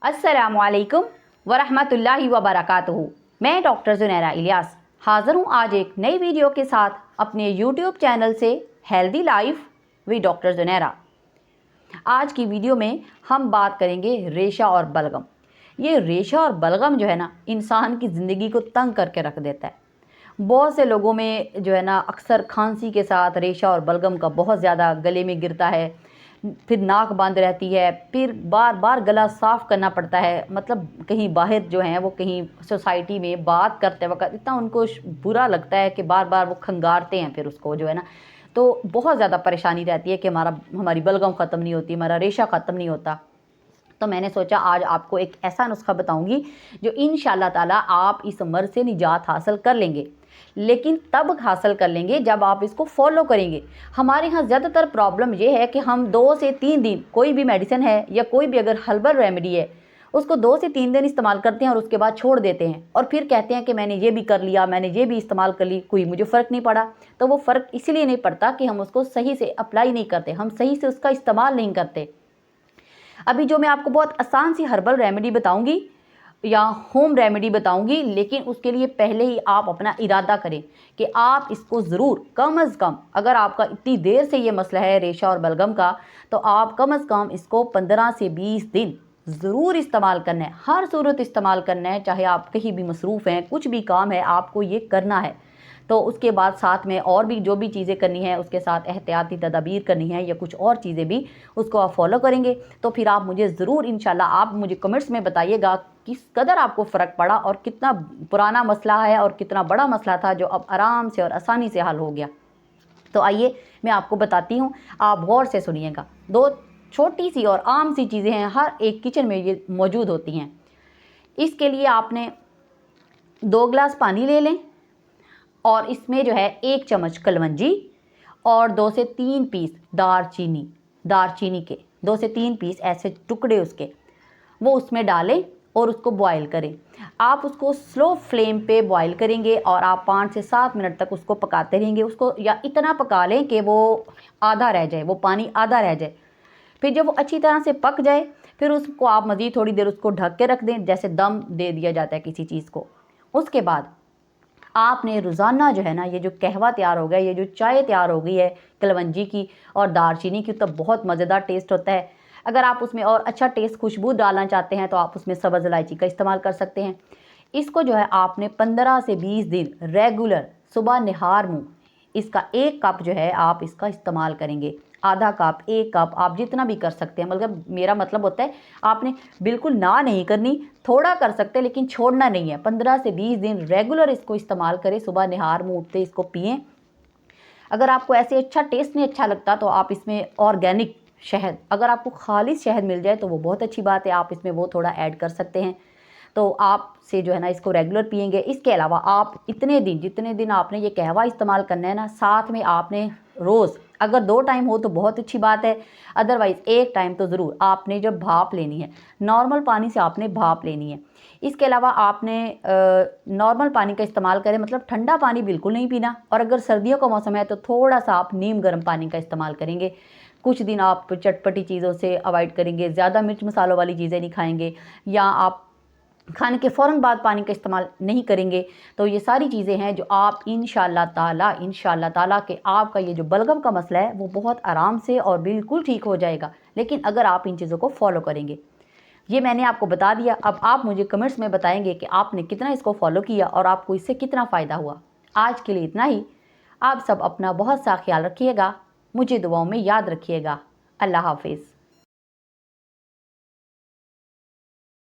अस्सलामुअलैकुम वरहमतुल्लाहि वबरकातुहू। मैं डॉक्टर ज़ुनैरा इलियास हाज़िर हूँ आज एक नई वीडियो के साथ अपने यूट्यूब चैनल से healthy life with doctor Zunaira. आज की वीडियो में हम बात करेंगे रेशा और बलगम। ये रेशा और बलगम जो है ना, इंसान की ज़िंदगी को तंग करके रख देता है। बहुत से लोगों में जो है ना, अक्सर खांसी के साथ रेशा और बलगम का बहुत ज़्यादा गले में गिरता है, फिर नाक बंद रहती है, फिर बार बार गला साफ़ करना पड़ता है। मतलब कहीं बाहर जो हैं वो कहीं सोसाइटी में बात करते वक्त इतना उनको बुरा लगता है कि बार बार वो खंगारते हैं फिर उसको जो है ना, तो बहुत ज़्यादा परेशानी रहती है कि हमारी बलगम ख़त्म नहीं होती, हमारा रेशा ख़त्म नहीं होता। तो मैंने सोचा आज आपको एक ऐसा नुस्खा बताऊंगी जो इंशाल्लाह ताला आप इस मर्ज़ से निजात हासिल कर लेंगे, लेकिन तब हासिल कर लेंगे जब आप इसको फॉलो करेंगे। हमारे यहाँ ज़्यादातर प्रॉब्लम ये है कि हम 2 से 3 दिन कोई भी मेडिसिन है या कोई भी अगर हर्बल रेमेडी है उसको 2 से 3 दिन इस्तेमाल करते हैं और उसके बाद छोड़ देते हैं और फिर कहते हैं कि मैंने ये भी कर लिया, मैंने ये भी इस्तेमाल कर ली, कोई मुझे फ़र्क नहीं पड़ा। तो वो फ़र्क इसलिए नहीं पड़ता कि हम उसको सही से अप्लाई नहीं करते, हम सही से उसका इस्तेमाल नहीं करते। अभी जो मैं आपको बहुत आसान सी हर्बल रेमेडी बताऊंगी या होम रेमेडी बताऊंगी, लेकिन उसके लिए पहले ही आप अपना इरादा करें कि आप इसको ज़रूर कम अज़ कम, अगर आपका इतनी देर से ये मसला है रेशा और बलगम का, तो आप कम अज़ कम इसको 15 से 20 दिन ज़रूर इस्तेमाल करना है। हर सूरत इस्तेमाल करना है, चाहे आप कहीं भी मसरूफ़ हैं, कुछ भी काम है आपको ये करना है। तो उसके बाद साथ में और भी जो भी चीज़ें करनी है, उसके साथ एहतियाती तदाबीर करनी है या कुछ और चीज़ें भी, उसको आप फॉलो करेंगे तो फिर आप मुझे ज़रूर इंशाल्लाह आप मुझे कमेंट्स में बताइएगा किस कदर आपको फ़र्क पड़ा और कितना पुराना मसला है और कितना बड़ा मसला था जो अब आराम से और आसानी से हल हो गया। तो आइए मैं आपको बताती हूँ, आप गौर से सुनिएगा। 2 छोटी सी और आम सी चीज़ें हैं, हर एक किचन में ये मौजूद होती हैं। इसके लिए आपने 2 गिलास पानी ले लें और इसमें जो है 1 चम्मच कलवंजी और 2 से 3 पीस दारचीनी के 2 से 3 पीस ऐसे टुकड़े उसके वो उसमें डालें और उसको बॉईल करें। आप उसको स्लो फ्लेम पे बॉईल करेंगे और आप 5 से 7 मिनट तक उसको पकाते रहेंगे। उसको या इतना पका लें कि वो आधा रह जाए, वो पानी आधा रह जाए। फिर जब वो अच्छी तरह से पक जाए फिर उसको आप मज़ीद थोड़ी देर उसको ढक के रख दें, जैसे दम दे दिया जाता है किसी चीज़ को। उसके बाद आपने रोज़ाना जो है ना, ये जो कहवा तैयार हो गया, ये जो चाय तैयार हो गई है कलवंजी की और दारचीनी की, तो बहुत मज़ेदार टेस्ट होता है। अगर आप उसमें और अच्छा टेस्ट खुशबू डालना चाहते हैं तो आप उसमें सब्ज़ इलायची का इस्तेमाल कर सकते हैं। इसको जो है आपने 15 से 20 दिन रेगुलर सुबह निहार मुँह इसका 1 कप जो है आप इसका इस्तेमाल करेंगे। आधा कप, 1 कप, आप जितना भी कर सकते हैं। मतलब मेरा मतलब होता है आपने बिल्कुल ना नहीं करनी, थोड़ा कर सकते हैं लेकिन छोड़ना नहीं है। 15 से 20 दिन रेगुलर इसको इस्तेमाल करें, सुबह निहार मुँह उठते इसको पिएँ। अगर आपको ऐसे अच्छा टेस्ट नहीं अच्छा लगता तो आप इसमें ऑर्गेनिक शहद, अगर आपको खालिस शहद मिल जाए तो वो बहुत अच्छी बात है, आप इसमें वो थोड़ा ऐड कर सकते हैं। तो आप से जो है ना इसको रेगुलर पिएंगे। इसके अलावा आप इतने दिन, जितने दिन आपने ये कहवा इस्तेमाल करना है ना, साथ में आपने रोज़ अगर 2 टाइम हो तो बहुत अच्छी बात है, अदरवाइज़ 1 टाइम तो ज़रूर आपने जब भाप लेनी है, नॉर्मल पानी से आपने भाप लेनी है। इसके अलावा आपने नॉर्मल पानी का इस्तेमाल करें, मतलब ठंडा पानी बिल्कुल नहीं पीना। और अगर सर्दियों का मौसम है तो थोड़ा सा आप नीम गर्म पानी का इस्तेमाल करेंगे। कुछ दिन आप चटपटी चीज़ों से अवॉइड करेंगे, ज़्यादा मिर्च मसालों वाली चीज़ें नहीं खाएंगे, या आप खाने के फ़ौरन बाद पानी का इस्तेमाल नहीं करेंगे। तो ये सारी चीज़ें हैं जो आप इंशाल्लाह ताला कि आपका ये जो बलगम का मसला है वो बहुत आराम से और बिल्कुल ठीक हो जाएगा, लेकिन अगर आप इन चीज़ों को फॉलो करेंगे। ये मैंने आपको बता दिया। अब आप मुझे कमेंट्स में बताएंगे कि आपने कितना इसको फॉलो किया और आपको इससे कितना फ़ायदा हुआ। आज के लिए इतना ही। आप सब अपना बहुत सा ख्याल रखिएगा, मुझे दुआओं में याद रखिएगा। अल्लाह हाफिज़।